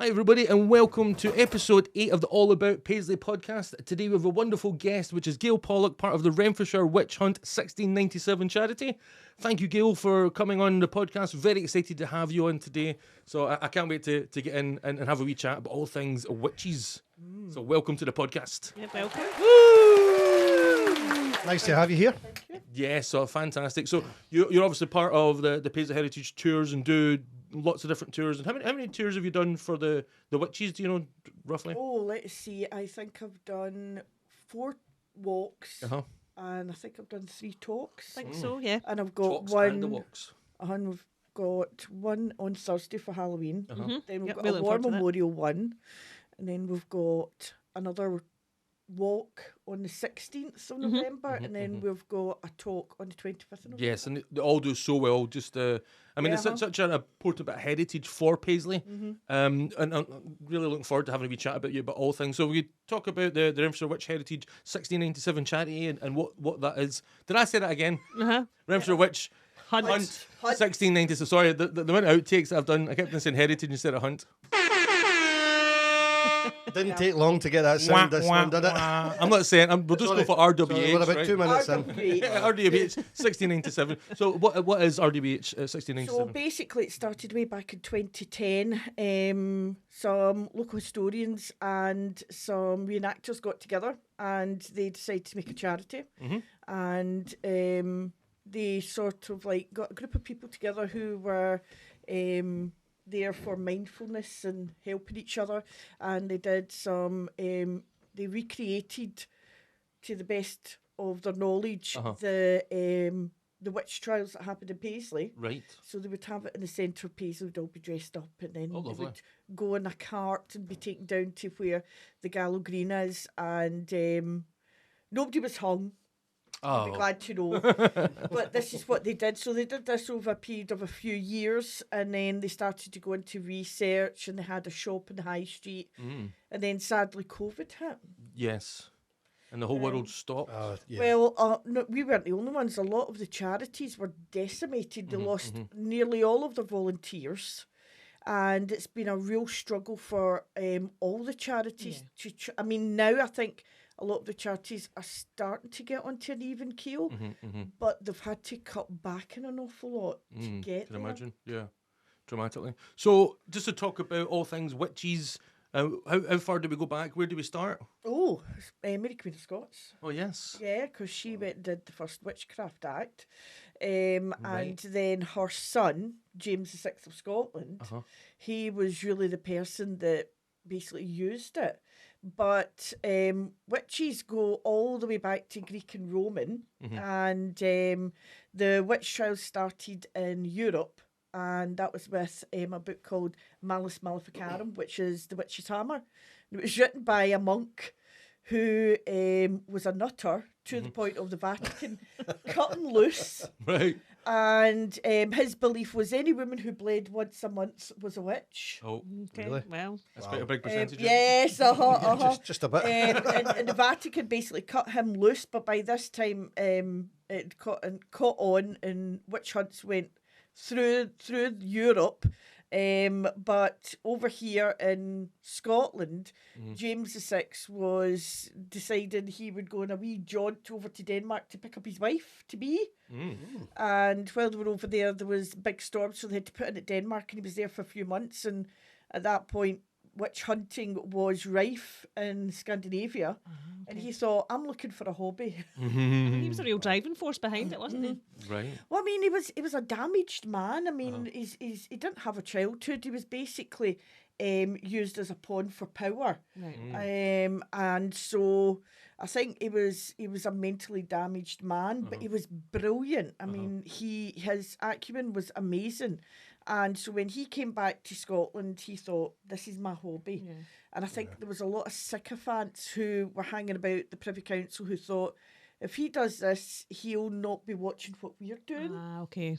Hi everybody and welcome to episode 8 of the All About Paisley podcast. Today we have a wonderful guest, which is Gayle Pollock, part of the Renfrewshire Witch Hunt 1697 charity. Thank you, Gayle, for coming on the podcast. Very excited to have you on today. So I can't wait to get in and have a wee chat about all things witches. So welcome to the podcast. Yeah, welcome. Woo! Nice to have you here. Yeah, so fantastic. So you're obviously part of the Paisley Heritage Tours and do lots of different tours. And how many tours have you done for the witches, do you know, roughly? Oh, let's see. I think I've done 4 walks. And I think I've done 3 talks. I think so, yeah. And I've got Talks one. and the walks. And we've got one on Thursday for Halloween. Then we've Yep, got we a look War forward to that. Memorial one. And then we've got another walk on the 16th of November. And then we've got a talk on the 25th of November. Yes, and they all do so well. Just, I mean, it's such an important bit of heritage for Paisley. And I'm really looking forward to having a wee chat about you about all things. So we talk about the Renfrewshire Witch Heritage 1697 charity and what that is. Did I say that again? Renfrewshire Witch Hunt 1697. Sorry, the amount of outtakes that I've done, I kept on saying heritage instead of hunt. Didn't take long to get that sound this one, did it? I'm not saying, we'll just go for RWH. Sorry, we're about right? 2 minutes in. Yeah, RWH 1697. So what is RWH 1697? So basically it started way back in 2010. Some local historians and some reenactors got together and they decided to make a charity. And they sort of like got a group of people together who were there for mindfulness and helping each other, and they did some they recreated to the best of their knowledge the witch trials that happened in Paisley. Right. So they would have it in the centre of Paisley, would all be dressed up, and then they lovely. would go in a cart and be taken down to where the Gallow Green is, and nobody was hung. I'd be glad to know. But this is what they did. So they did this over a period of a few years, and then they started to go into research, and they had a shop in the high street. And then sadly COVID hit. Yes. And the whole world stopped. Yeah. Well, no, we weren't the only ones. A lot of the charities were decimated. They lost nearly all of their volunteers. And it's been a real struggle for all the charities. I mean, now I think a lot of the charities are starting to get onto an even keel, but they've had to cut back in an awful lot to get Can there. imagine, yeah, dramatically. So, just to talk about all things witches, how far do we go back? Where do we start? Oh, Mary Queen of Scots. Oh, yes. Yeah, because she went and did the first Witchcraft Act. And then her son, James VI of Scotland, he was really the person that basically used it. But witches go all the way back to Greek and Roman, and the witch trials started in Europe, and that was with a book called Malleus Maleficarum, which is the witch's hammer. And it was written by a monk who was a nutter to the point of the Vatican cutting loose. Right. And his belief was any woman who bled once a month was a witch. Oh, Okay, Really? well. that's quite a big percentage. Yes, Just a bit. and the Vatican basically cut him loose, but by this time it caught on, and witch hunts went through Europe. But over here in Scotland, James VI was deciding he would go on a wee jaunt over to Denmark to pick up his wife to be. And while they were over there, there was big storms, so they had to put him at Denmark, and he was there for a few months. And at that point, witch hunting was rife in Scandinavia. And he thought, I'm looking for a hobby. He was a real driving force behind it, wasn't he? Right. Well, I mean, he was a damaged man. I mean, he didn't have a childhood. He was basically used as a pawn for power. Right. And so I think he was a mentally damaged man, but he was brilliant. I mean, his acumen was amazing. And so when he came back to Scotland, he thought, this is my hobby. Yeah. And I think there was a lot of sycophants who were hanging about the Privy Council who thought, if he does this, he'll not be watching what we're doing. Okay.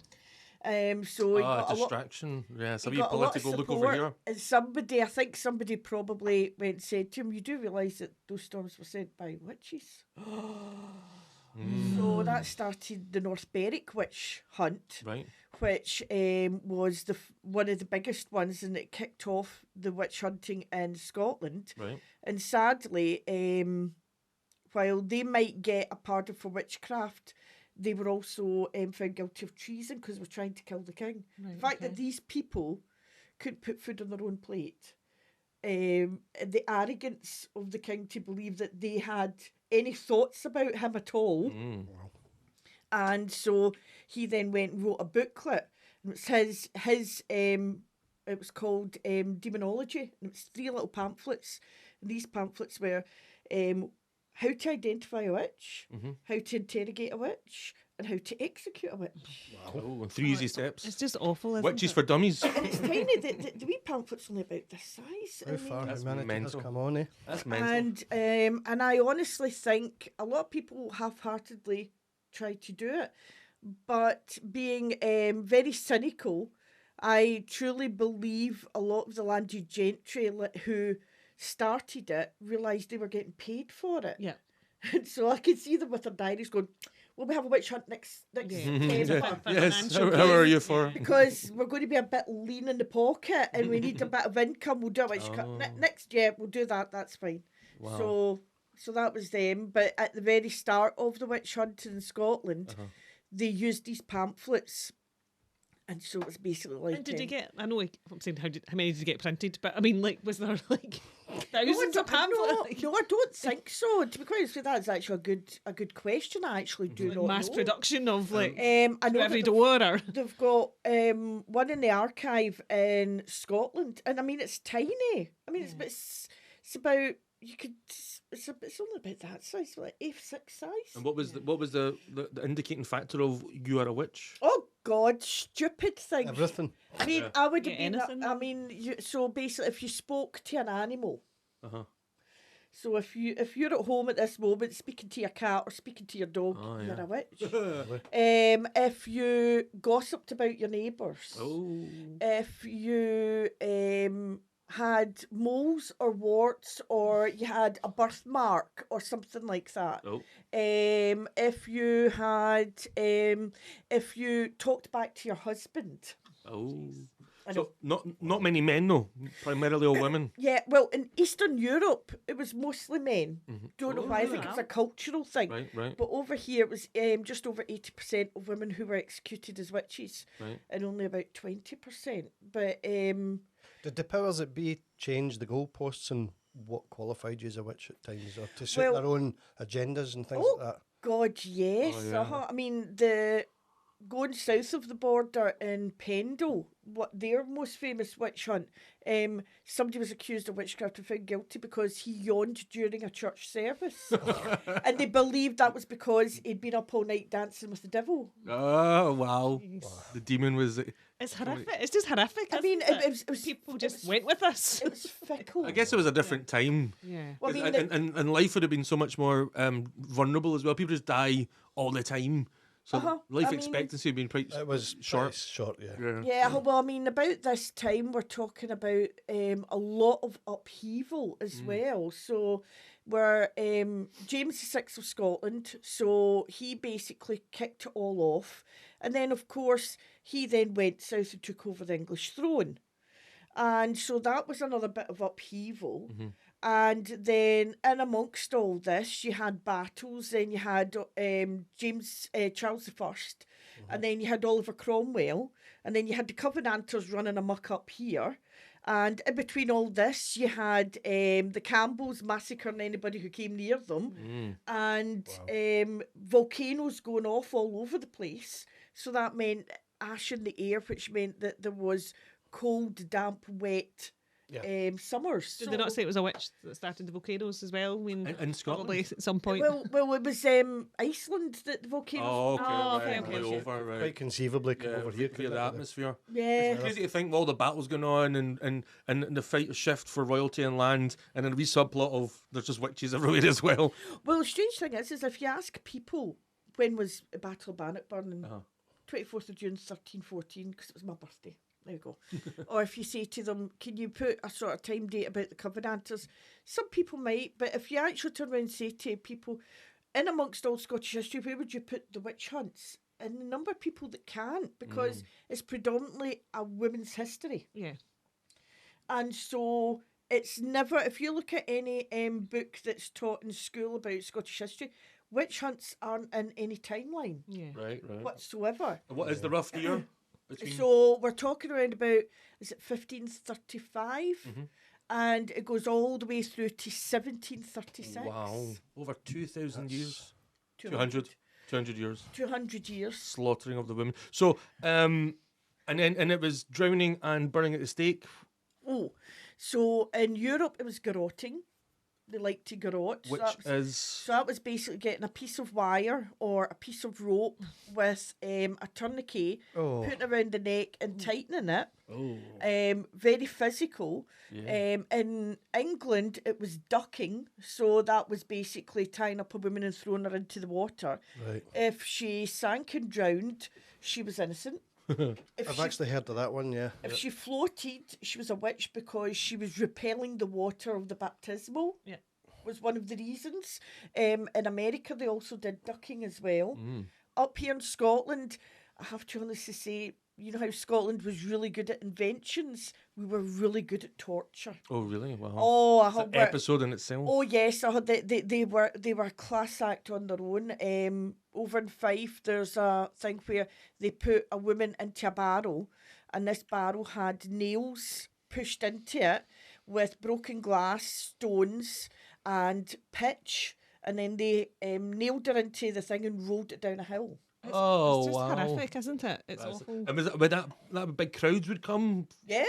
So he got distraction. Yeah, so he we got a lot of political look support, over here. and I think somebody probably went and said to him, you do realise that those storms were sent by witches? So that started the North Berwick Witch Hunt, Right. which was one of the biggest ones, and it kicked off the witch hunting in Scotland. Right. And sadly, while they might get a pardon for witchcraft, they were also found guilty of treason because they were trying to kill the king. Right, The fact that these people couldn't put food on their own plate, the arrogance of the king to believe that they had any thoughts about him at all. And so he then went and wrote a booklet. And it's his it was called Demonology. And it was 3 little pamphlets. And these pamphlets were how to identify a witch, how to interrogate a witch, and how to execute a witch. Oh, and 3 easy steps. It's just awful, isn't Witches it? for dummies. And it's tiny. The wee pamphlet's only about this size. How far That's humanity has mental. come on, eh? That's mental. And I honestly think a lot of people half-heartedly try to do it, but being very cynical, I truly believe a lot of the landed gentry who started it realised they were getting paid for it. Yeah. And so I could see them with their diaries going, "Well, we have a witch hunt next September." Yes. How are you for? Because we're going to be a bit lean in the pocket and we need a bit of income. We'll do a witch hunt next year. We'll do that. That's fine. Wow. So that was them. But at the very start of the witch hunt in Scotland, they used these pamphlets. And so it's basically like... And did you get, I know I'm saying how many did you get printed, but I mean, like, was there like thousands of pamphlets? No, I don't think so. To be quite honest with you, that's actually a good question. I actually do not Mass know. production of like I know every that door or... they've got one in the archive in Scotland, and I mean it's tiny. I mean it's about it's only about that size, like A6 size. And what was the indicating factor of you are a witch? Oh God, stupid thing. Everything. I mean, I would have Yeah, been. anything. I mean, so basically, if you spoke to an animal. So if you're at home at this moment speaking to your cat or speaking to your dog, you're a witch. If you gossiped about your neighbours, if you had moles or warts or you had a birthmark or something like that. If you had if you talked back to your husband. So not many men though, primarily all women. Yeah, well, in Eastern Europe, it was mostly men. Don't know why. I think it's a cultural thing. Right. But over here, it was just over 80% of women who were executed as witches, and only about 20%. But Did the powers that be change the goalposts and what qualified you as a witch at times, or to suit their own agendas and things like that? God, yes. I mean, going south of the border in Pendle, what their most famous witch hunt, somebody was accused of witchcraft and found guilty because he yawned during a church service. And they believed that was because he'd been up all night dancing with the devil. Oh, wow. The demon was... It's horrific. It's just horrific. I mean, it was people just went with us. It was fickle. I guess it was a different time. Yeah. Well, I mean, and life would have been so much more vulnerable as well. People just die all the time. So life expectancy had been pretty short. Yeah, well, I mean, about this time, we're talking about a lot of upheaval as well. So we're James VI of Scotland, so he basically kicked it all off. And then, of course, he then went south and took over the English throne. And so that was another bit of upheaval. And then in amongst all this, you had battles, then you had Charles I, and then you had Oliver Cromwell, and then you had the Covenanters running amok up here. And in between all this, you had the Campbells massacring anybody who came near them, and volcanoes going off all over the place. So that meant ash in the air, which meant that there was cold, damp, wet summers. Did they not say it was a witch that started the volcanoes as well? I mean, in Scotland? probably at some point. Well, it was Iceland that the volcanoes. Okay. Over, right. Quite conceivably come over here. Feel the atmosphere. Yeah. It's crazy to think all the battles going on and the fight shift for royalty and land, and then a wee subplot of there's just witches everywhere as well. Well, the strange thing is if you ask people when was the Battle of Bannockburn, 24th of June 1314, because it was my birthday. There you go. Or if you say to them, can you put a sort of time date about the Covenanters? Some people might, but if you actually turn around and say to people, in amongst all Scottish history, where would you put the witch hunts? And the number of people that can't, because it's predominantly a women's history. Yeah. And so it's never, if you look at any book that's taught in school about Scottish history, witch hunts aren't in any timeline Right. whatsoever. And what is the rough year? So we're talking around about, is it 1535? And it goes all the way through to 1736. Wow. Over 2,000 years. 200 years. 200 years. Slaughtering of the women. So, and it was drowning and burning at the stake. Oh, so in Europe it was garroting. They like to garrote. So that was basically getting a piece of wire or a piece of rope with a tourniquet, putting around the neck and tightening it. Very physical. Yeah. In England, it was ducking. So that was basically tying up a woman and throwing her into the water. Right. If she sank and drowned, she was innocent. I've actually heard of that one, yeah. If she floated, she was a witch because she was repelling the water of the baptismal. Yeah. Was one of the reasons. In America, they also did ducking as well. Up here in Scotland, I have to honestly say, you know how Scotland was really good at inventions? We were really good at torture. Oh, really? Wow. Oh, it's an episode in itself. Oh, yes. They were a class act on their own. Over in Fife, there's a thing where they put a woman into a barrel, and this barrel had nails pushed into it with broken glass, stones, and pitch, and then they nailed her into the thing and rolled it down a hill. It's just wow. horrific, isn't it? It's awful. And would that big crowds would come? Yeah,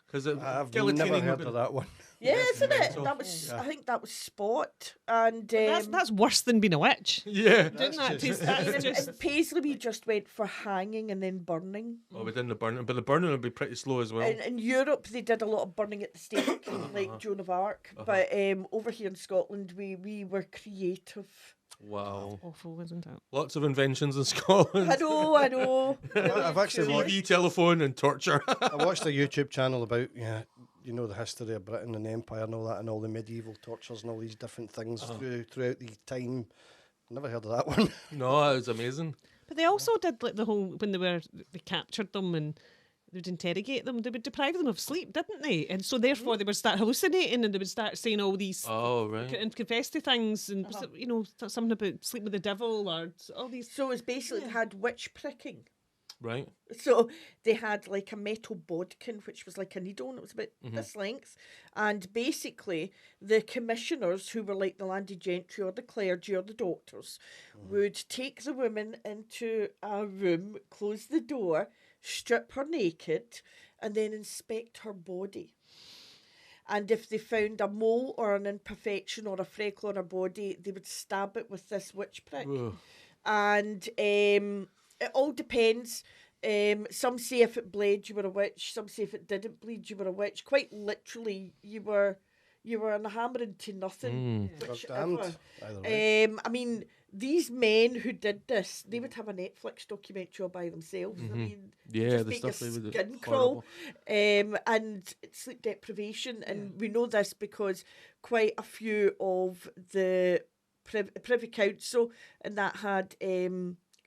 Because I've never heard of that one. Yeah, isn't it? mental. That was, I think that was Spot, and That's worse than being a witch. Yeah. Doing that just- that's in just Paisley we just went for hanging and then burning. Oh, we did the burning, but the burning would be pretty slow as well. In Europe they did a lot of burning at the stake, like Joan of Arc. But over here in Scotland we were creative. Wow. awful, isn't it? Lots of inventions in Scotland. I know. I've actually watched, TV, telephone, and torture. I watched a YouTube channel about, the history of Britain and the Empire and all that, and all the medieval tortures and all these different things throughout the time. Never heard of that one. No, it was amazing. But they also did like the whole when they captured them and they would interrogate them. They would deprive them of sleep, didn't they? And so therefore they would start hallucinating and they would start saying all these and confess to things and something about sleep with the devil or all these. So it's basically they had witch pricking. Right. So they had like a metal bodkin, which was like a needle, and it was about this length. And basically, the commissioners, who were like the landed gentry or the clergy or the doctors, would take the woman into a room, close the door, strip her naked, and then inspect her body. And if they found a mole or an imperfection or a freckle on her body, they would stab it with this witch prick. And it all depends. Some say if it bled, you were a witch. Some say if it didn't bleed, you were a witch. Quite literally, you were on a hammering to nothing. Damned. I mean, these men who did this, they would have a Netflix documentary all by themselves. I mean, yeah, just the make stuff your they would skin crawl. And sleep deprivation. And we know this because quite a few of the Privy Council and that had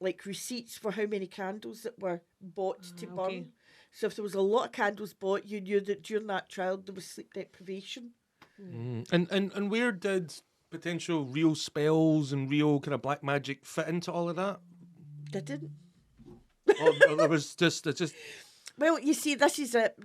like receipts for how many candles that were bought to burn. Okay. So if there was a lot of candles bought, you knew that during that trial there was sleep deprivation. And where did potential real spells and real kind of black magic fit into all of that? They didn't. Or it was just Well, you see, this is it.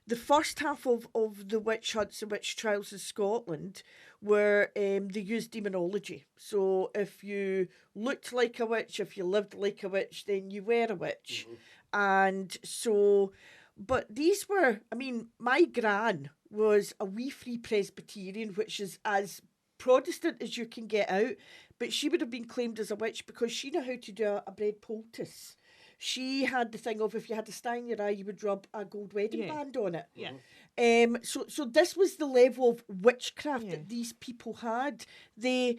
The first half of the witch hunts and witch trials in Scotland were they used demonology. So if you looked like a witch, if you lived like a witch, then you were a witch. And so, but these were, I mean, my gran was a wee free Presbyterian, which is as Protestant as you can get out, but she would have been claimed as a witch because she knew how to do a bread poultice. She had the thing of if you had a sty in your eye, you would rub a gold wedding band on it. Yeah. So this was the level of witchcraft that these people had. They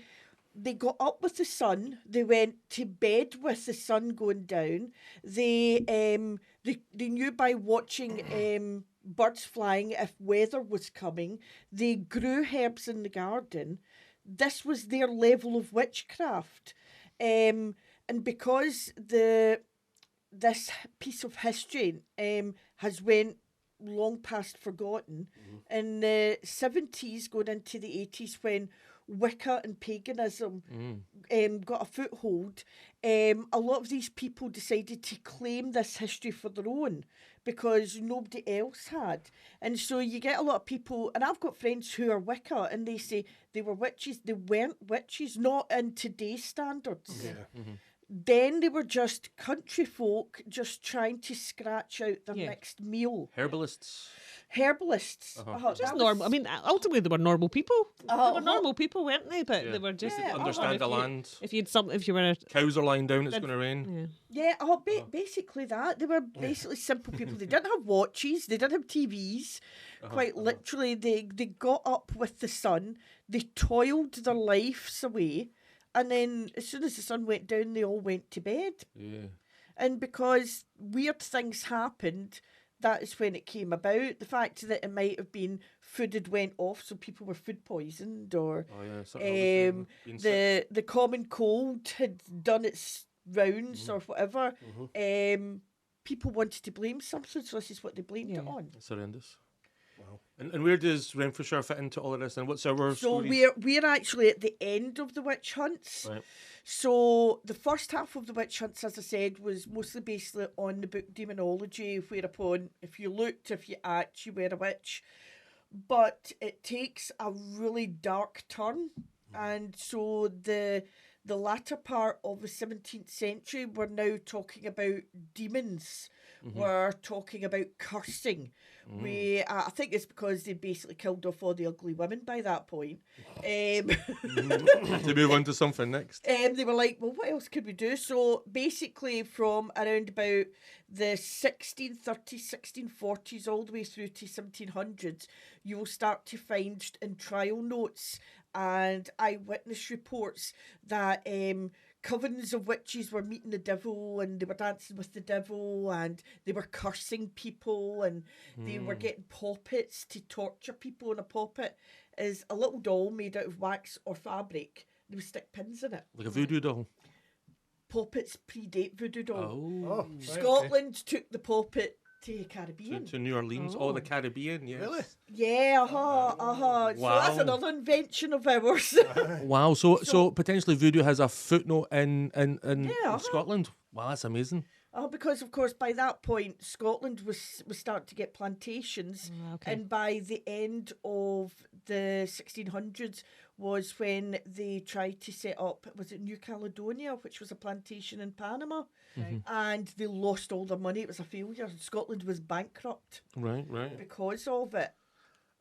got up with the sun. They went to bed with the sun going down. They knew by watching birds flying if weather was coming. They grew herbs in the garden. this was their level of witchcraft. And because this piece of history has went long past forgotten, in the 70s going into the 80s, when Wicca and paganism got a foothold, a lot of these people decided to claim this history for their own because nobody else had. And so you get a lot of people, and I've got friends who are Wicca, and they say they were witches. They weren't witches, not in today's standards. Yeah. Then they were just country folk just trying to scratch out their next meal. Herbalists. Just normal. I mean, ultimately they were normal people. They were normal people, weren't they? But they were just understand the land. If you were cows are lying down, it's going to rain. Basically that. They were basically simple people. They didn't have watches. They didn't have TVs. Quite literally, they got up with the sun. They toiled their lives away. And then as soon as the sun went down, they all went to bed. Yeah. And because weird things happened, that is when it came about. The fact that it might have been food had went off, so people were food poisoned, or the common cold had done its rounds or whatever. People wanted to blame something, so this is what they blamed it on. It's horrendous. Wow. And where does Renfrewshire fit into all of this? And what's our story? So we're actually at the end of the witch hunts. Right. So the first half of the witch hunts, as I said, was mostly basically on the book Demonology, whereupon if you looked, if you act, you were a witch. But it takes a really dark turn. And so the latter part of the 17th century, we're now talking about demons. We're talking about cursing. I think it's because they basically killed off all the ugly women by that point. To move on to something next. They were like, well, what else could we do? So basically from around about the 1630s, 1640s, all the way through to 1700s, you will start to find in trial notes and eyewitness reports that covens of witches were meeting the devil and they were dancing with the devil and they were cursing people and they were getting poppets to torture people. And a poppet is a little doll made out of wax or fabric. They would stick pins in it. Like a voodoo doll? Poppets predate voodoo doll. Oh, Scotland took the poppet to Caribbean. To New Orleans. Oh, the Caribbean, yes. Really? Yeah, Wow. So that's another invention of ours. Wow, so potentially voodoo has a footnote in Scotland. Wow, that's amazing. Because of course by that point Scotland was starting to get plantations, and by the end of the 1600s was when they tried to set up, was it New Caledonia, which was a plantation in Panama, and they lost all their money. It was a failure. Scotland was bankrupt. Right. Because of it.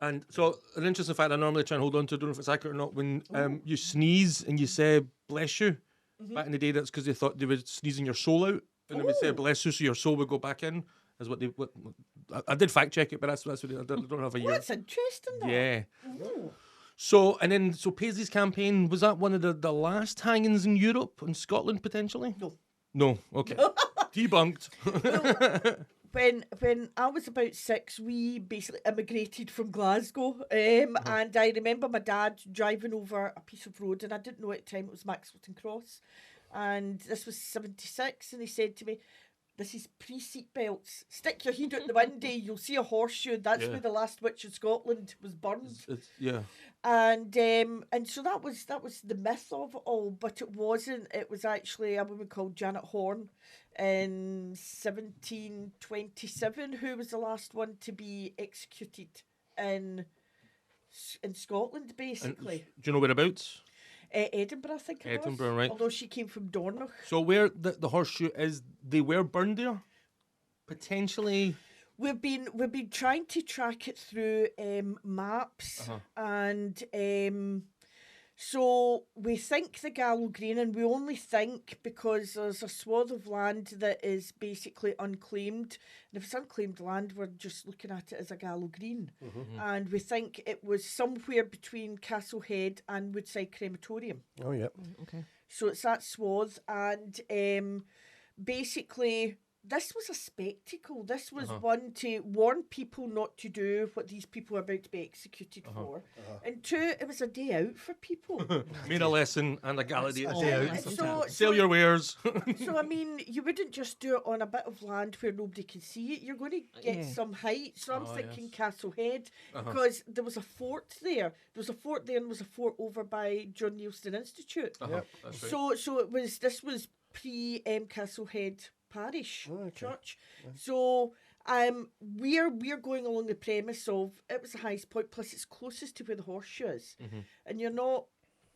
And so an interesting fact I normally try and hold on to, I don't know if it's accurate or not, when you sneeze and you say bless you, back in the day that's because they thought they were sneezing your soul out, and they would say bless you so your soul would go back in, is what they... I did fact check it, but that's what I don't have a year. That's interesting, that. Yeah. So Paisley's campaign, was that one of the last hangings in Europe and Scotland potentially? No, okay. Debunked. When I was about 6, we basically immigrated from Glasgow, and I remember my dad driving over a piece of road, and I didn't know at the time it was Maxwellton Cross, and this was 76, and he said to me, this is pre-seatbelts. Stick your head out the window, you'll see a horseshoe. That's where the last witch in Scotland was burned. And so that was the myth of it all, but it wasn't. It was actually a woman called Janet Horne in 1727 who was the last one to be executed in Scotland, basically. And do you know whereabouts? Edinburgh, I think it was. Right. Although she came from Dornoch. So where the horseshoe is, they were burned there? Potentially? We've been trying to track it through maps, and so we think the Gallow Green, and we only think because there's a swath of land that is basically unclaimed. And if it's unclaimed land, we're just looking at it as a Gallow Green. And we think it was somewhere between Castlehead and Woodside Crematorium. Oh, yeah. Okay. So it's that swath, and basically this was a spectacle. This was one, to warn people not to do what these people are about to be executed for. And two, it was a day out for people. Made a lesson and a gala day. Sell your wares. So, I mean, you wouldn't just do it on a bit of land where nobody can see it. You're going to get some height. So I'm thinking Castle Head, because there was a fort there. There was a fort there, and there was a fort over by John Neilston Institute. That's right. So this was pre Castle Head Parish Church. So we're going along the premise of it was the highest point, plus it's closest to where the horseshoe is, and you're not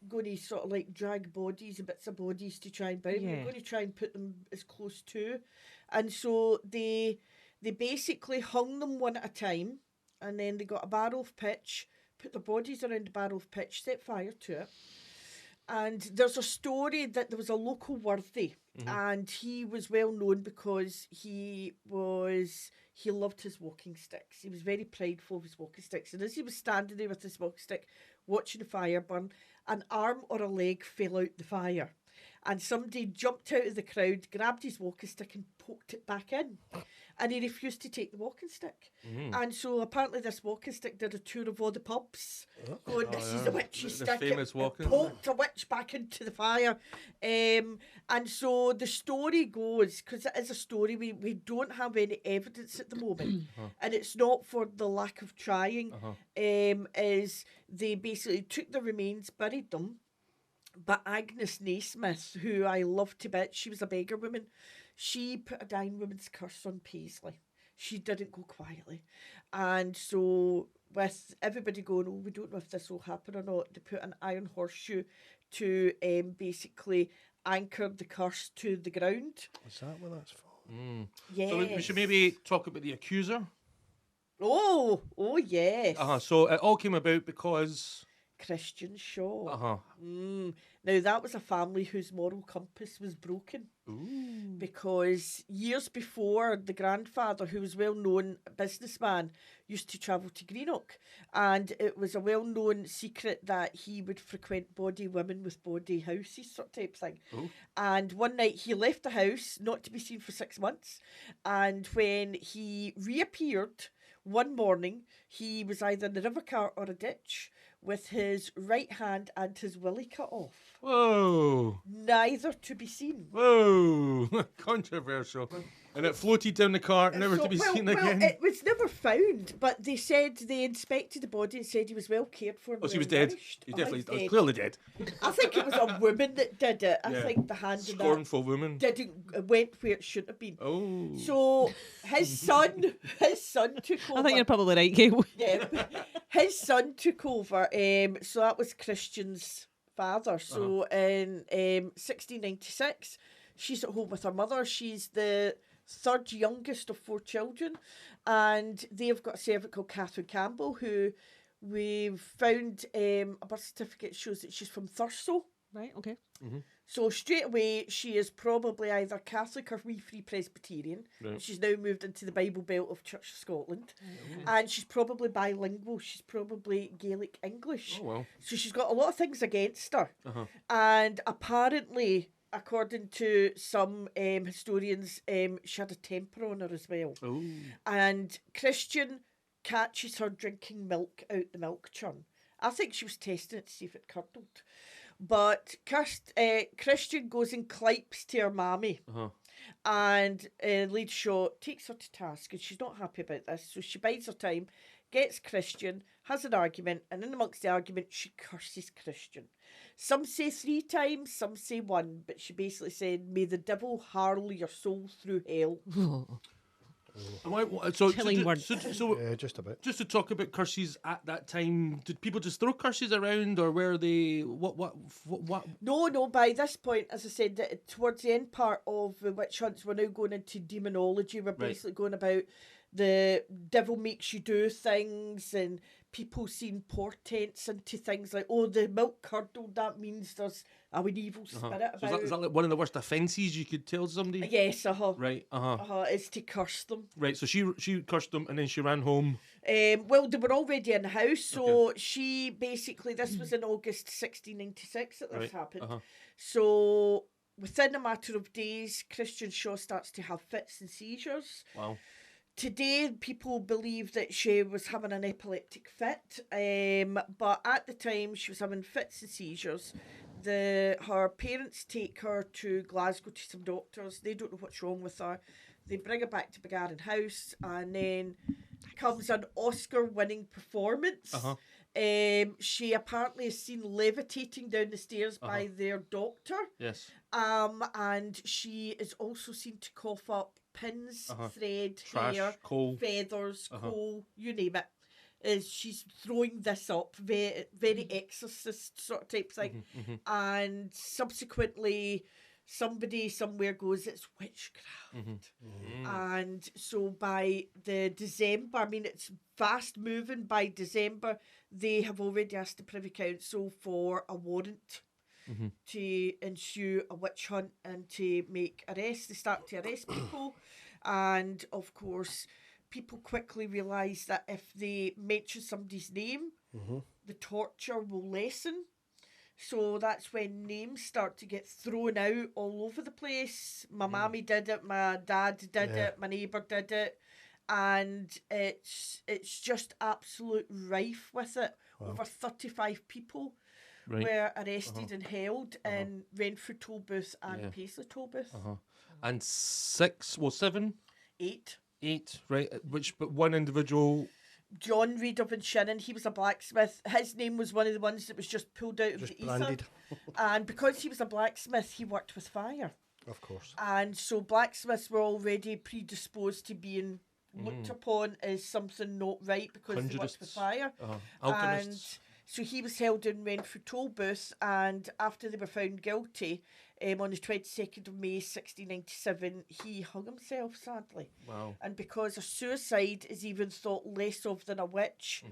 going to sort of like drag bodies and bits of bodies to try and bury them. You're going to try and put them as close to, and so they basically hung them one at a time, and then they got a barrel of pitch, put the bodies around the barrel of pitch, set fire to it. And there's a story that there was a local worthy, and he was well known because he loved his walking sticks. He was very prideful of his walking sticks. And as he was standing there with his walking stick, watching the fire burn, an arm or a leg fell out the fire. And somebody jumped out of the crowd, grabbed his walking stick and poked it back in. And he refused to take the walking stick. And so apparently this walking stick did a tour of all the pubs, going, this is the witch's stick. Famous walking poked a witch back into the fire. And so the story goes, because it is a story, we don't have any evidence at the moment. And it's not for the lack of trying, is they basically took the remains, buried them. But Agnes Naismith, who I love to bits, she was a beggar woman. She put a dying woman's curse on Paisley. She didn't go quietly. And so with everybody going, oh, we don't know if this will happen or not, they put an iron horseshoe to basically anchor the curse to the ground. Is that what that's for? Yes. So we should maybe talk about the accuser. Oh, yes. So it all came about because... Christian Shaw. Now, that was a family whose moral compass was broken. Because years before, the grandfather, who was well-known businessman, used to travel to Greenock, and it was a well-known secret that he would frequent bawdy women with bawdy houses, sort of type thing. And one night he left the house, not to be seen for 6 months, and when he reappeared one morning, he was either in the river cart or a ditch, with his right hand and his willy cut off. Whoa. Neither to be seen. Whoa. Controversial. And it floated down the cart, never to be seen again. It was never found, but they said they inspected the body and said he was well cared for. Oh, so he was dead. He definitely was clearly dead. I think it was a woman that did it. I think the hand scornful woman went where it should have been. Oh. So his son took over. I think you're probably right, Gayle. Yeah. His son took over. So that was Christian's father. So in 1696, she's at home with her mother. She's the third youngest of 4 children, and they've got a servant called Catherine Campbell, who we've found a birth certificate shows that she's from Thurso. Right, okay. So straight away, she is probably either Catholic or Free Presbyterian. Right. She's now moved into the Bible Belt of Church of Scotland. And she's probably bilingual. She's probably Gaelic English. Oh, well. So she's got a lot of things against her. And apparently, according to some historians, she had a temper on her as well. Ooh. And Christian catches her drinking milk out the milk churn. I think she was testing it to see if it curdled. But Christian goes and clipes to her mammy. And Lady Shaw takes her to task, and she's not happy about this. So she bides her time, gets Christian, has an argument, and in amongst the argument, she curses Christian. Some say 3 times, some say 1, but she basically said, may the devil harl your soul through hell. Killing words. Yeah, just a bit. Just to talk about curses at that time, did people just throw curses around, or were they what? No. By this point, as I said, towards the end part of the witch hunts, we're now going into demonology. We're basically going about the devil makes you do things, and people seeing portents into things like, oh, the milk curdled, that means there's an evil spirit about. So is that like one of the worst offences you could tell somebody? Yes, Right, is to curse them. Right, so she cursed them and then she ran home. Well, they were already in the house, so she basically, this was in August 1696 that this happened. So within a matter of days, Christian Shaw starts to have fits and seizures. Wow. Today, people believe that she was having an epileptic fit, but at the time, she was having fits and seizures. Her parents take her to Glasgow to some doctors. They don't know what's wrong with her. They bring her back to Begarin House, and then comes an Oscar-winning performance. She apparently is seen levitating down the stairs by their doctor. Yes. And she is also seen to cough up pins, thread, trash, hair, coal, feathers, coal, you name it. She's throwing this up, very exorcist sort of type thing. And subsequently, somebody somewhere goes, it's witchcraft. And so by the December, I mean, it's fast moving. By December, they have already asked the Privy Council for a warrant to ensue a witch hunt and to make arrests. They start to arrest people. And of course, people quickly realise that if they mention somebody's name, the torture will lessen. So that's when names start to get thrown out all over the place. My mammy did it, my dad did it, my neighbour did it. And it's just absolute rife with it. Wow. Over 35 people were arrested and held in Renfrew Tollbooth and Paisley Tollbooth. And seven? Eight, right. But one individual... John Reid of Shannon, he was a blacksmith. His name was one of the ones that was just pulled out of the branded ether. And because he was a blacksmith, he worked with fire. Of course. And so blacksmiths were already predisposed to being looked upon as something not right because they worked with fire. And so he was held in Renfrew Tollbooth, and after they were found guilty, on the 22nd of May 1697, he hung himself, sadly. Wow. And because a suicide is even thought less of than a witch,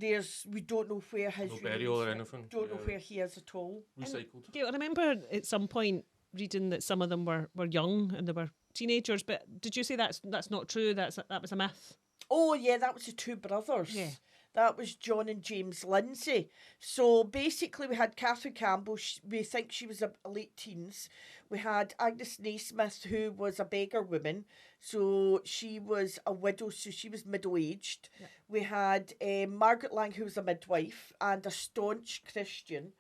we don't know where his... No burial or anything. Don't know where he is at all. Recycled. Gayle, I remember at some point reading that some of them were young and they were teenagers, but did you say that's not true? That was a myth? Oh, yeah, that was the two brothers. Yeah. That was John and James Lindsay. So basically we had Catherine Campbell, we think she was a late teens. We had Agnes Naismith, who was a beggar woman. So she was a widow, so she was middle-aged. Yeah. We had Margaret Lang, who was a midwife and a staunch Christian.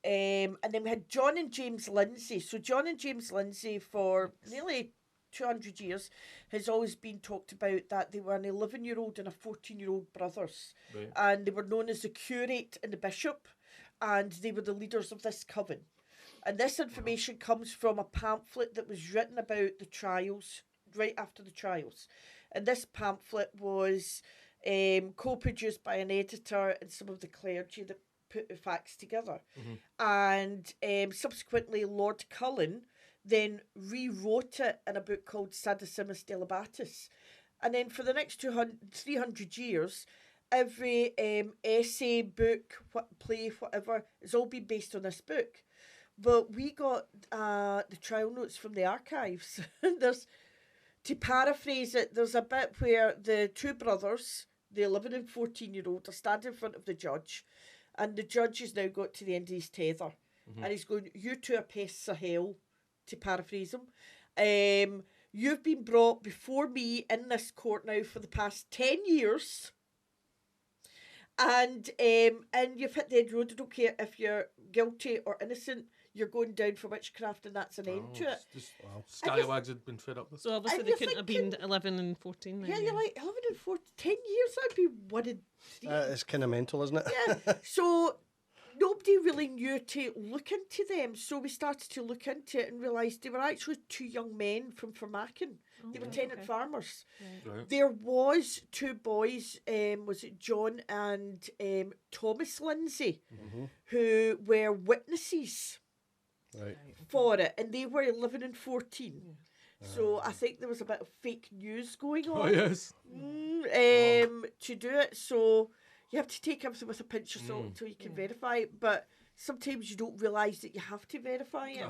And then we had John and James Lindsay. So John and James Lindsay, for nearly 200 years, has always been talked about that they were an 11-year-old and a 14-year-old brothers. Right. And they were known as the curate and the bishop, and they were the leaders of this coven. And this information comes from a pamphlet that was written about the trials, right after the trials. And this pamphlet was co-produced by an editor and some of the clergy that put the facts together. And subsequently, Lord Cullen then rewrote it in a book called Sadicimus Delibatus. And then for the next 300 years, every essay, book, play, whatever, has all been based on this book. But we got the trial notes from the archives. To paraphrase it, there's a bit where the two brothers, the 11 and 14-year-old, are standing in front of the judge, and the judge has now got to the end of his tether. And he's going, "You two are pests of hell," to paraphrase him. "You've been brought before me in this court now for the past 10 years. And you've hit the end road. I don't care if you're guilty or innocent. You're going down for witchcraft, and that's an end to it." Scallywags had been fed up with. So obviously they couldn't have been 11 and 14 then. Yeah, you're like 11 and 14, 10 years, that'd be 1 and 3. It's kind of mental, isn't it? Yeah. So nobody really knew to look into them. So we started to look into it and realised they were actually two young men from Fermacan. They were tenant farmers. Right. There was two boys, was it John and Thomas Lindsay, who were witnesses for it, and they were 11 and 14. So I think there was a bit of fake news going on. Oh, yes. To do it. So you have to take everything with a pinch of salt until you can verify it. But sometimes you don't realise that you have to verify it.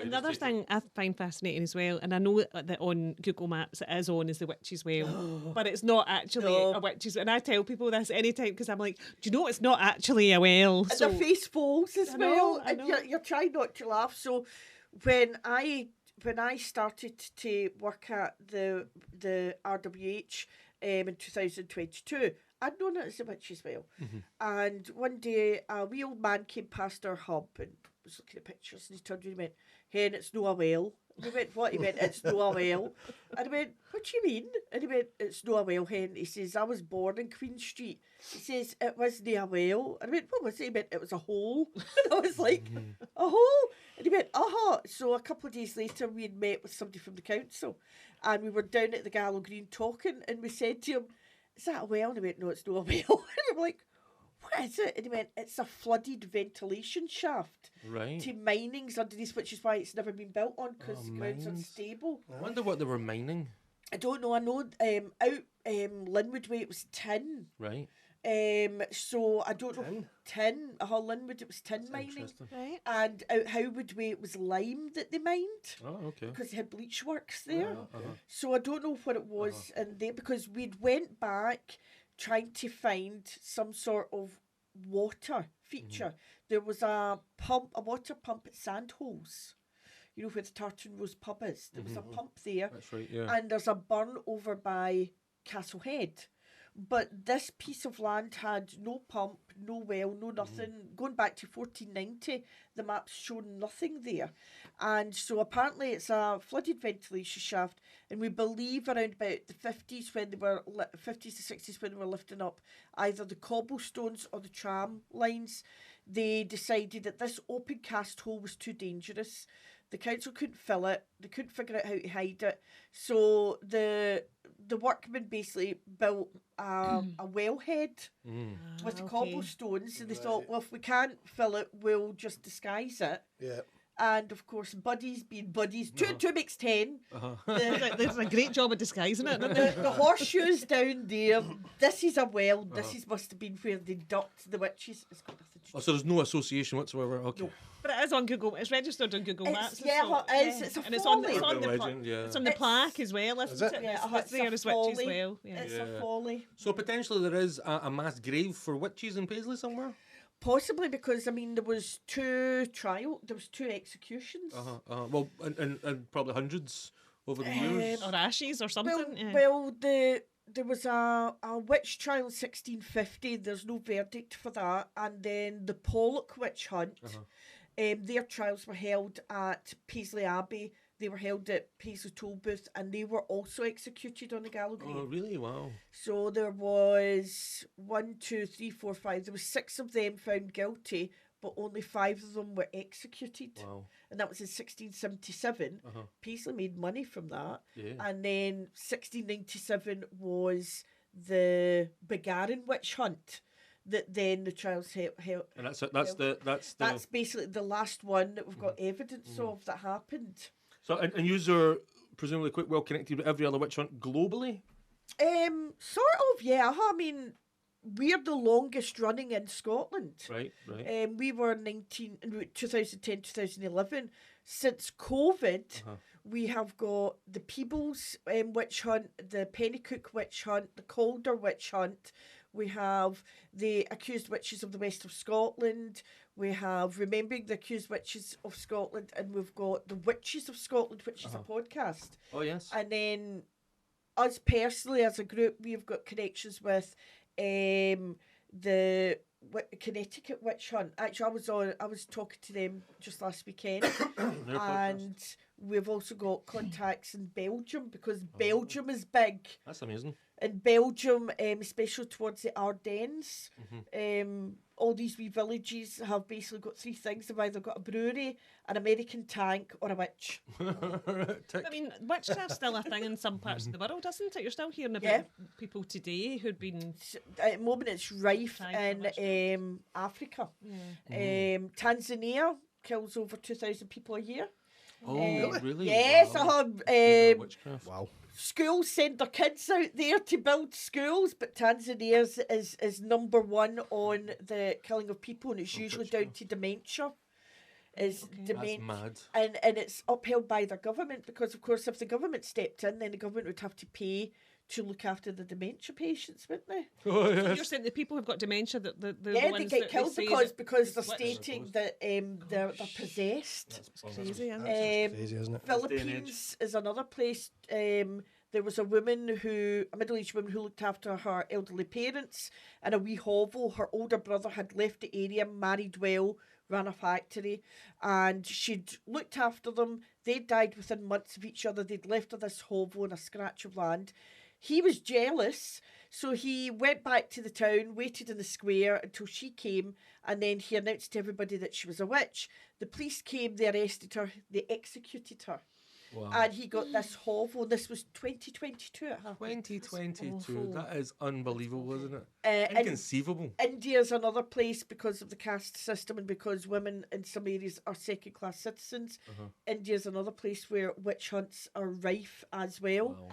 Another thing I find fascinating as well, and I know that on Google Maps it is on as the Witch's Well, but it's not actually a witch's. And I tell people this anytime because I'm like, do you know it's not actually a well? And their face falls as well, and you're trying not to laugh. So when I started to work at the RWH in 2022, I'd known it as a witch as well. And one day a wee old man came past our hub and was looking at pictures, and he turned to me and went, "Hen, it's no a well." And we went, "What?" He went, "It's no a well." And I went, "What do you mean?" And he went, "It's no a well, hen." He says, "I was born in Queen Street." He says, "It wasn't a well." And I went, "What was it?" He went, "It was a hole." And I was like, "A hole?" And he went, "Uh-huh." So a couple of days later, we had met with somebody from the council, and we were down at the Gallow Green talking, and we said to him, "Is that a well?" And he went, "No, it's not a well." And we were like, "What is it?" And he went, "It's a flooded ventilation shaft to minings underneath, which is why it's never been built on, because the ground's unstable." I wonder what they were mining. I don't know. I know out Linwood way it was tin. Right. So I don't know. Tin. Linwood, it was tin mining. Right. And out Howwood way it was lime that they mined. Oh, okay. Because they had bleach works there. So I don't know what it was in there, because we'd went back trying to find some sort of water feature. There was a water pump at Sandholes. You know where the Tartan Rose pub is. There was a pump there. That's right, yeah. And there's a burn over by Castlehead. But this piece of land had no pump, no well, no nothing. Going back to 1490, the map's shown nothing there. And so apparently it's a flooded ventilation shaft, and we believe around about the 50s when they were 50s to 60s when they were lifting up either the cobblestones or the tram lines, they decided that this open cast hole was too dangerous. The council couldn't fill it. They couldn't figure out how to hide it. So the workmen basically built a wellhead with the cobblestones, and they thought, well, if we can't fill it, we'll just disguise it. Yeah. And of course, buddies being buddies, two makes 10. There's a great job of disguising it. Isn't there? The horseshoes down there. This is a well. This must have been where they ducked the witches. It's got nothing to do. So there's no association whatsoever. Okay. No. But it is on Google. It's registered on Google Maps. Yeah, it is. It's a and it's folly. on the Legend, yeah. it's on the plaque as well, isn't it? Yeah, It's there as witches well. Yeah. It's a folly. So potentially there is a mass grave for witches in Paisley somewhere? Possibly, because I mean there was two executions. Well, and probably hundreds over the years. Or ashes or something. Well, there was a witch trial in 1650. There's no verdict for that. And then the Pollock witch hunt. Their trials were held at Paisley Abbey. They were held at Paisley Tollbooth, and they were also executed on the Gallow Green. Oh, really? Wow. So there was 1, 2, 3, 4, 5. There was 6 of them found guilty, but only 5 of them were executed. Wow. And that was in 1677. Paisley made money from that. Yeah. And then 1697 was the Begarin witch hunt. That then the trials held. And that's basically the last one that we've got evidence of that happened. So and you are presumably quite well connected with every other witch hunt globally? Sort of, yeah. I mean, we're the longest running in Scotland. Right. We were 2010, 2011. Since COVID, we have got the Peebles witch hunt, the Pennycook witch hunt, the Calder witch hunt. We have the Accused Witches of the West of Scotland. We have Remembering the Accused Witches of Scotland. And we've got the Witches of Scotland, which is a podcast. Oh, yes. And then us personally, as a group, we've got connections with the Connecticut Witch Hunt. Actually, I was talking to them just last weekend. And we've also got contacts in Belgium, because Belgium is big. That's amazing. In Belgium, especially towards the Ardennes, all these wee villages have basically got 3 things. They've either got a brewery, an American tank, or a witch. I mean, witchcraft's still a thing in some parts of the world, isn't it? You're still hearing about people today who've been... At the moment, it's rife in Africa. Tanzania kills over 2,000 people a year. Oh, really? Yes, wow. Witchcraft. Wow. Schools send their kids out there to build schools, but Tanzania is number 1 on the killing of people, and it's usually down to dementia. That's mad. And it's upheld by the government, because, of course, if the government stepped in, then the government would have to pay to look after the dementia patients, weren't they? Oh, So yes. you're saying the people who've got dementia, that the Yeah, ones they get that killed say because they're it's witch. stating that they're possessed. It's crazy, isn't it? That's crazy, isn't it? Philippines is another place. There was a middle-aged woman who looked after her elderly parents in a wee hovel. Her older brother had left the area, married well, ran a factory, and she'd looked after them. They died within months of each other. They'd left her this hovel and a scratch of land. He was jealous, so he went back to the town, waited in the square until she came, and then he announced to everybody that she was a witch. The police came, they arrested her, they executed her. Wow. And he got this hovel. This was 2022 it happened. 2022. That is unbelievable, isn't it? And Inconceivable. India's another place because of the caste system and because women in some areas are second-class citizens. India's another place where witch hunts are rife as well. Wow.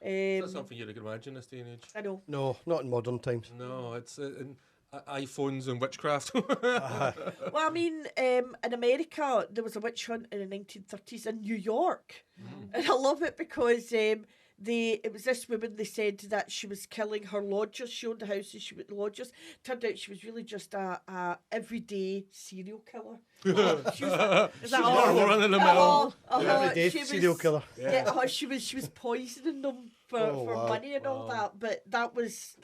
That's something you can imagine this day and age. I know. No, not in modern times. No, it's iPhones and witchcraft. Well, I mean, in America, there was a witch hunt in the 1930s in New York. And I love it because it was this woman, they said that she was killing her lodgers. She owned a house and she was lodgers. Turned out she was really just a everyday serial killer. She was, Is that all? Running the mill. Everyday she serial was- killer. Yeah, she was poisoning them for wow. money and all that. But that was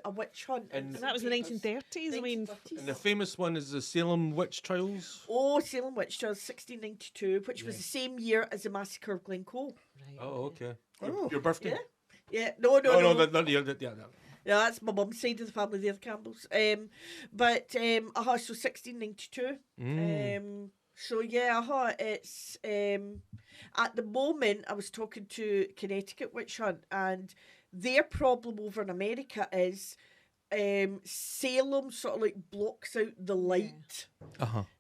a witch hunt. And And that was the 1930s. I mean, 1930s. And the famous one is the Salem witch trials. Oh, Salem Witch Trials, 1692, which was the same year as the massacre of Glencoe. right. Oh, okay. Your birthday? Yeah, no. No, not the other. Yeah, Yeah, that's my mum's side of the family, they're the Campbells. So 1692. So yeah, it's at the moment I was talking to Connecticut Witch Hunt, and their problem over in America is Salem sort of like blocks out the light.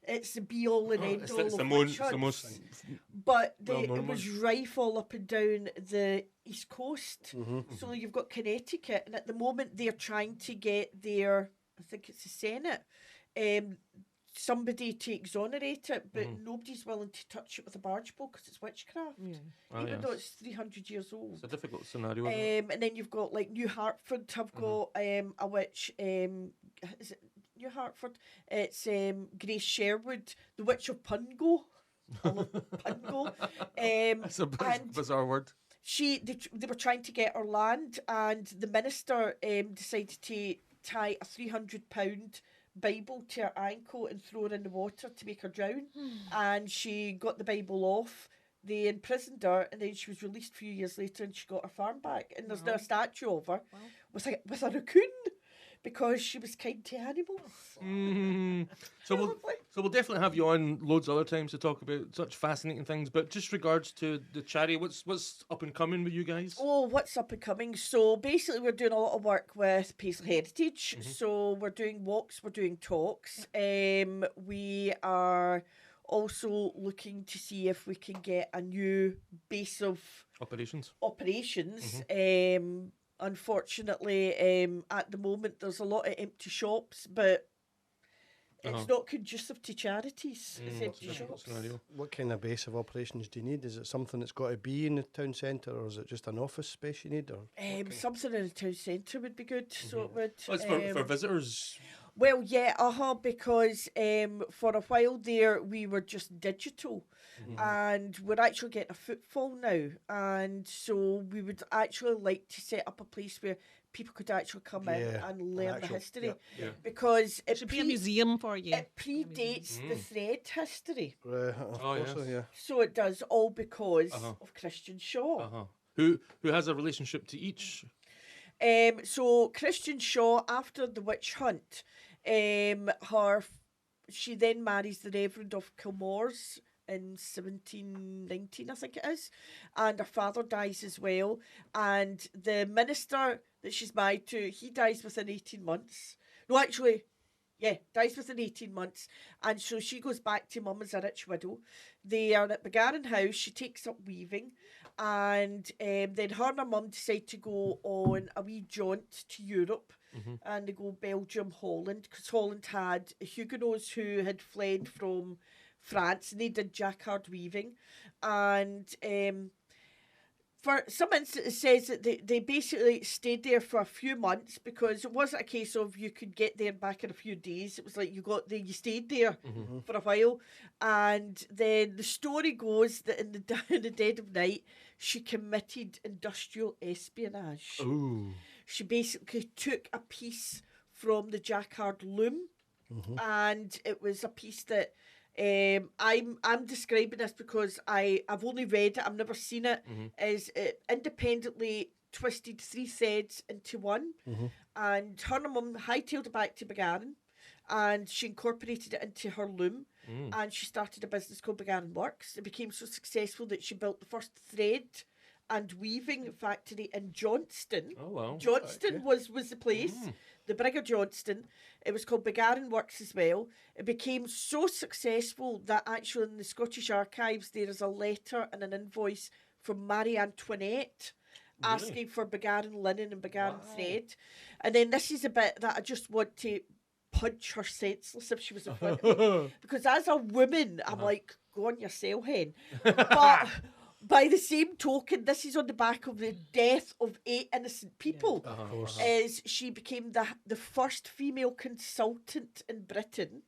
It's the be all and end all It's of the witch most hunts. But well-known it was rife all up and down the East Coast. So you've got Connecticut, and at the moment they're trying to get their, I think it's the Senate, somebody to exonerate it, but nobody's willing to touch it with a barge pole because it's witchcraft. Even though it's 300 years old. It's a difficult scenario. Isn't it? And then you've got like New Hartford have got a witch. Is it New Hartford? It's Grace Sherwood, the Witch of Pungo. I love Pungo. That's a bizarre word. They were trying to get her land, and the minister decided to tie a £300 Bible to her ankle and throw her in the water to make her drown. And she got the Bible off. They imprisoned her, and then she was released a few years later, and she got her farm back. And there's now a statue of her with a raccoon because she was kind to animals. So we'll definitely have you on loads of other times to talk about such fascinating things. But just regards to the charity, what's up and coming with you guys? Oh, what's up and coming? So basically, we're doing a lot of work with Paisley Heritage. So we're doing walks, we're doing talks. We are also looking to see if we can get a new base of Operations. Unfortunately, at the moment, there's a lot of empty shops, but it's not conducive to charities. It's empty shops. What kind of base of operations do you need? Is it something that's got to be in the town centre, or is it just an office space you need? Or Something in the town centre would be good. So it would. Well, it's for visitors. Well, yeah, because for a while there we were just digital, and we're actually getting a footfall now, and so we would actually like to set up a place where people could actually come in and learn the history, because it should be a museum for you. It predates the thread history. Yeah. So it does, all because of Christian Shaw. Who has a relationship to each? So Christian Shaw, after the witch hunt, she then marries the Reverend of Kilmore's in 1719, I think it is, and her father dies as well, and the minister that she's married to, he dies within 18 months. No, actually, dies within 18 months, and so she goes back to mum as a rich widow. They are at Begarin House. She takes up weaving, and then her and her mum decide to go on a wee jaunt to Europe, and they go Belgium, Holland, because Holland had Huguenots who had fled from France, and they did jacquard weaving, and For some instance, it says that they basically stayed there for a few months because it wasn't a case of you could get there back in a few days. It was like you stayed there for a while. And then the story goes that in the dead of night, she committed industrial espionage. Ooh. She basically took a piece from the jacquard loom, and it was a piece that I'm describing this because I've only read it, I've never seen it. Is it independently twisted 3 threads into one, and her mum hightailed it back to Begarin, and she incorporated it into her loom, and she started a business called Begarin Works. It became so successful that she built the first thread and weaving factory in Johnston. Oh wow. Johnston was the place, the Brig of Johnston. It was called Begarin Works as well. It became so successful that actually in the Scottish Archives there is a letter and an invoice from Marie Antoinette asking for Begarin linen and Begarin thread. And then this is a bit that I just want to punch her senseless if she was in front of me. Because as a woman, I'm like, go on yourself, hen. But by the same token, this is on the back of the death of 8 innocent people. As she became the first female consultant in Britain.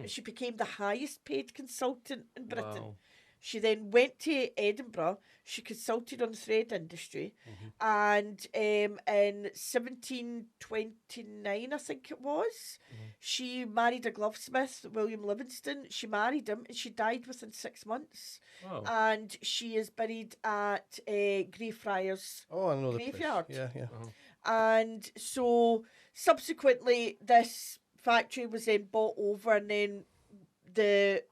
She became the highest paid consultant in Britain. Wow. She then went to Edinburgh. She consulted on the thread industry. And in 1729, I think it was, she married a glovesmith, William Livingston. She married him and she died within 6 months. Wow. And she is buried at Greyfriars graveyard. Yeah. And so subsequently, this factory was then bought over, and then the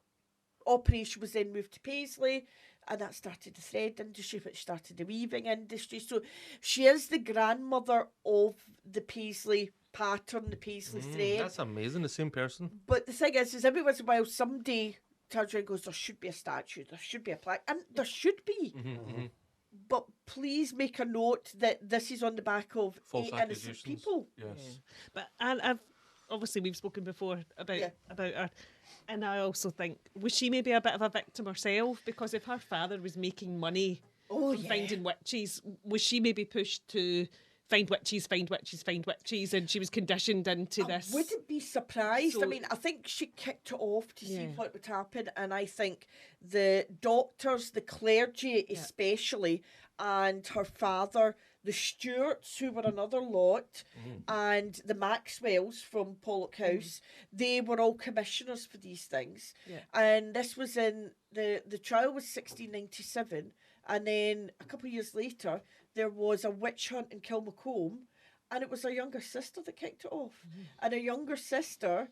operation was then moved to Paisley, and that started the thread industry, which started the weaving industry. So she is the grandmother of the Paisley pattern, the Paisley thread. That's amazing, the same person. But the thing is every once in a while somebody turns around and goes, there should be a statue, there should be a plaque, and there should be. But please make a note that this is on the back of false 8 innocent people. Yes. But I've obviously we've spoken before about her, and I also think, was she maybe a bit of a victim herself? Because if her father was making money from finding witches, was she maybe pushed to find witches, and she was conditioned into this? I wouldn't be surprised. I mean, I think she kicked it off to see what would happen, and I think the doctors, the clergy especially, and her father, the Stuarts, who were another lot, and the Maxwells from Pollock House, they were all commissioners for these things. And this was in, the trial was 1697, and then a couple of years later, there was a witch hunt in Kilmacombe, and it was her younger sister that kicked it off. And her younger sister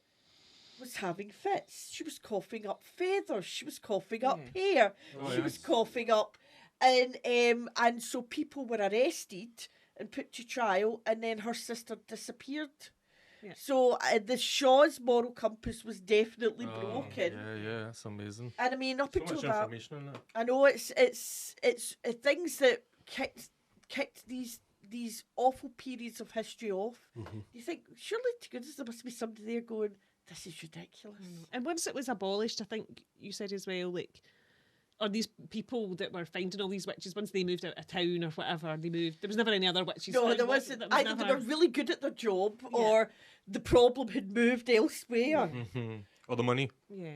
was having fits. She was coughing up feathers. She was coughing up hair. She was coughing up... And so people were arrested and put to trial, and then her sister disappeared. So the Shaw's moral compass was definitely broken. Yeah, that's amazing. And I mean, up until much that, information on that. I know it's things that kicked these awful periods of history off. You think, surely to goodness there must be somebody there going, this is ridiculous. And once it was abolished, I think you said as well, like, or these people that were finding all these witches, once they moved out of town or whatever, they moved. There was never any other witches. No, there wasn't. Either they were really good at their job, or the problem had moved elsewhere, or the money.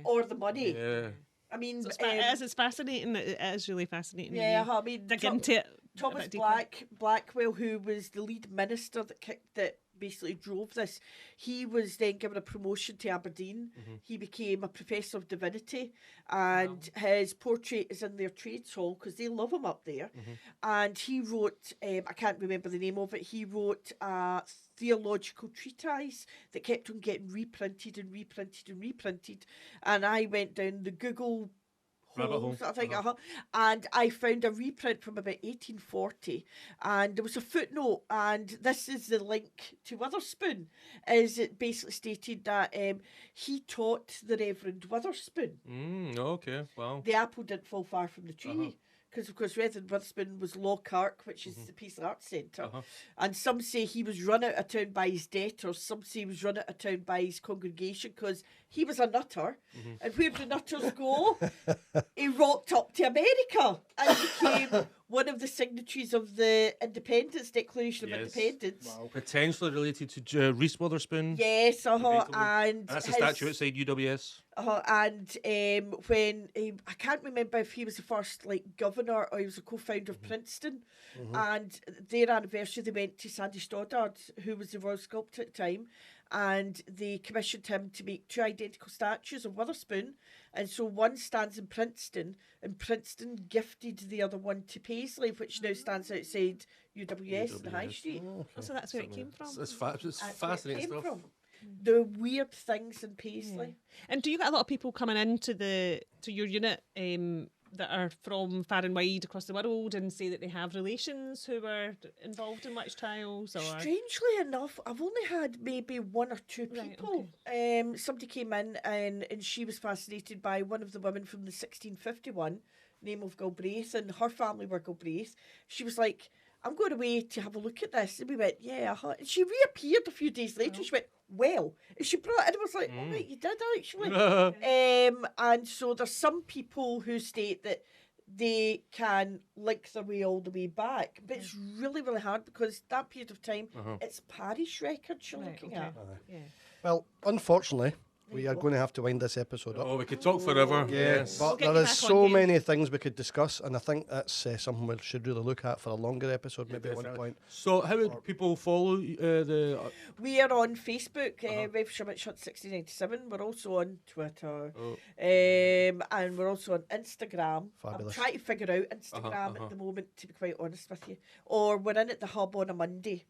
Or the money. Yeah. I mean, so it's fascinating. It is really fascinating. Yeah, I mean, dig into it. Thomas Blackwell, who was the lead minister that basically drove this, he was then given a promotion to Aberdeen. He became a professor of divinity, and his portrait is in their trades hall because they love him up there. And he wrote, I can't remember the name of it, he wrote a theological treatise that kept on getting reprinted and reprinted and reprinted. And I went down the Google holes, I think, and I found a reprint from about 1840, and there was a footnote, and this is the link to Witherspoon, is it basically stated that he taught the Reverend Witherspoon. Okay, wow. The apple didn't fall far from the tree. because of course Redden Witherspoon was Lockhart, which is the Paisley Arts Centre, and some say he was run out of town by his debtors, some say he was run out of town by his congregation because he was a nutter, and where do nutters go? He rocked up to America and became one of the signatories of the Independence Declaration of Independence. Wow. Potentially related to Reese Witherspoon. Yes, debatably. and that's a statue outside UWS. And when I can't remember if he was the first governor or he was a co-founder of Princeton, and their anniversary they went to Sandy Stoddard, who was the royal sculptor at the time, and they commissioned him to make 2 identical statues of Witherspoon, and so one stands in Princeton, and Princeton gifted the other one to Paisley, which now stands outside UWS in the High Street. So that's where it came from. It's fascinating stuff. The weird things in Paisley. And do you get a lot of people coming into your unit that are from far and wide across the world and say that they have relations who were involved in witch trials? Or strangely enough, I've only had maybe 1 or 2 people. Right, okay. Somebody came in and she was fascinated by one of the women from the 1651, name of Galbraith, and her family were Galbraith. She was like, I'm going away to have a look at this. And we went, yeah. And she reappeared a few days later. She went, well. And she brought it in and was like, oh, right, you did actually. And so there's some people who state that they can link their way all the way back. But it's really, really hard because that period of time, it's parish records you're looking at. Well, unfortunately, we are going to have to wind this episode up. Oh, we could talk forever. Yes. But there is so many things we could discuss, and I think that's something we should really look at for a longer episode, maybe at one point. So how would people follow the... We are on Facebook, Renfrewshire Witch Hunt 1697. We're also on Twitter. And we're also on Instagram. Fabulous. I'm trying to figure out Instagram at the moment, to be quite honest with you. Or we're in at the Hub on a Monday.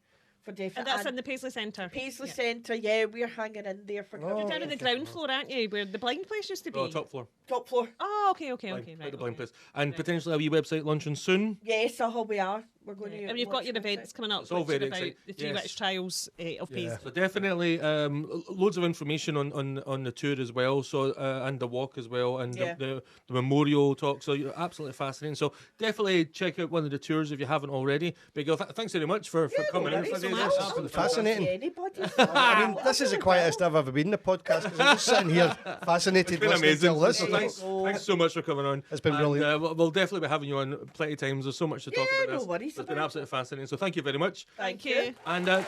For definite. And that's in the Paisley Centre. Paisley Centre, we're hanging in there for. You're down on the ground floor, aren't you? Where the blind place used to be. Oh, top floor. Top floor. Oh, okay, right. The blind place, and potentially a wee website launching soon. Yes, we are. We're going to. And you've got your events coming up. It's all very about the 3 witch trials of Paisley. So definitely, loads of information on the tour as well. So and the walk as well, and the memorial talk. So you're absolutely fascinating. So definitely check out one of the tours if you haven't already. But Gayle, thanks very much for coming in. Absolutely fascinating. I mean, this is the quietest I've ever been in the podcast because I'm just sitting here fascinated listening to all this. Thanks so much for coming on. It's been brilliant. We'll definitely be having you on plenty of times. There's so much to talk about this. No worries. It's been absolutely fascinating. So thank you very much. Thank you. And Thank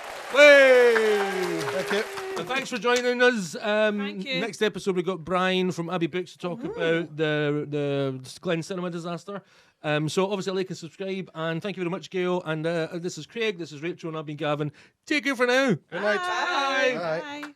you. And thanks for joining us. Thank you. Next episode we got Brian from Abbey Books to talk about the Glen Cinema disaster. So obviously like and subscribe, and thank you very much, Gayle. And this is Craig, this is Rachel, and I've been Gavin. Take care for now. Good night. Bye. Bye. Bye.